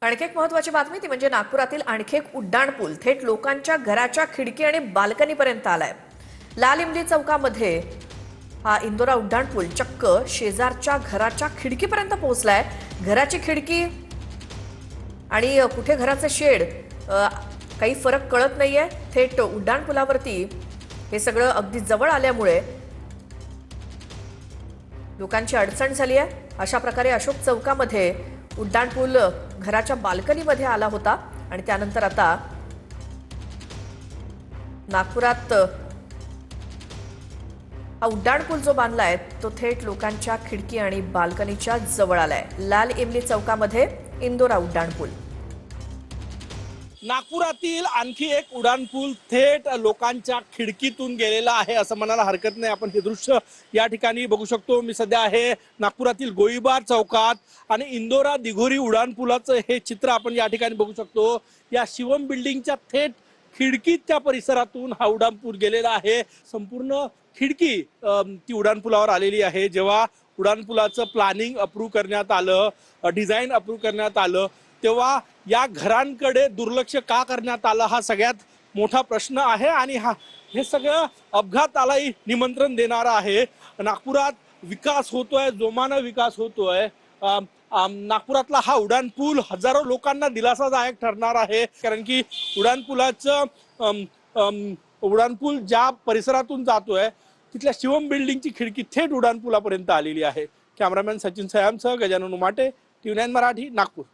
आणखी एक महत्त्वाची बातमी ती म्हणजे नागपुरातील आणखी एक उड्डाण पूल थेट लोकांच्या घराच्या खिडकी आणि बाल्कनीपर्यंत आलाय। लाल इमली चौकामध्ये हा इंदोरा उड्डाण पूल चक्क शेजारच्या घराच्या खिडकीपर्यंत पोहोचलाय। घराची खिडकी आणि कुठे घराचे शेड काही फरक कळत नाहीये। थेट उड्डाण पुलावरती हे सगळं अगदी जवळ आल्यामुळे लोकांची अडचण झाली आहे। अशा प्रकारे अशोक चौकामध्ये उड्डाण पूल घराच्या बाल्कनीमध्ये आला होता आणि त्यानंतर आता नागपुरात हा उड्डाण पूल जो बांधलाय तो थेट लोकांच्या खिडकी आणि बाल्कनीच्या जवळ आलाय। लाल इमली चौकामध्ये इंदोरा उड्डाण पूल। नागपुरातील आणखी एक उड्डाण पूल थेट लोकांच्या खिडकीतून गेलेला आहे असं म्हणायला हरकत नाही। आपण हे दृश्य या ठिकाणी बघू शकतो। मी सध्या आहे नागपुरातील गोळीबार चौकात आणि इंदोरा दिघोरी उड्डाण पुलाचं हे चित्र आपण या ठिकाणी बघू शकतो। या शिवम बिल्डिंगच्या थेट खिडकीत त्या परिसरातून हा उड्डाण पूल गेलेला आहे। संपूर्ण खिडकी ती उड्डाण पुलावर आलेली आहे। जेव्हा उड्डाण पुलाचं प्लॅनिंग अप्रूव्ह करण्यात आलं, डिझाईन अप्रूव्ह करण्यात आलं, तेव्हा या घरांकडे दुर्लक्ष का करण्यात आलं हा सगळ्यात मोठा प्रश्न आहे आणि हे सगळं अपघातालाही निमंत्रण देणारं आहे। नागपुरात विकास होतोय, जोमानं विकास होतोय। नागपुरातला हा उड्डाण पूल हजारो लोकांना दिलासादायक ठरणार आहे, कारण की उड्डाण पूल ज्या परिसरातून जातोय तिथल्या शिवम बिल्डिंगची खिडकी थेट उड्डाण पुलापर्यंत आलेली आहे। कॅमेरामॅन सचिन सयामसह गजानन उमाटे, TV9 मराठी, नागपूर।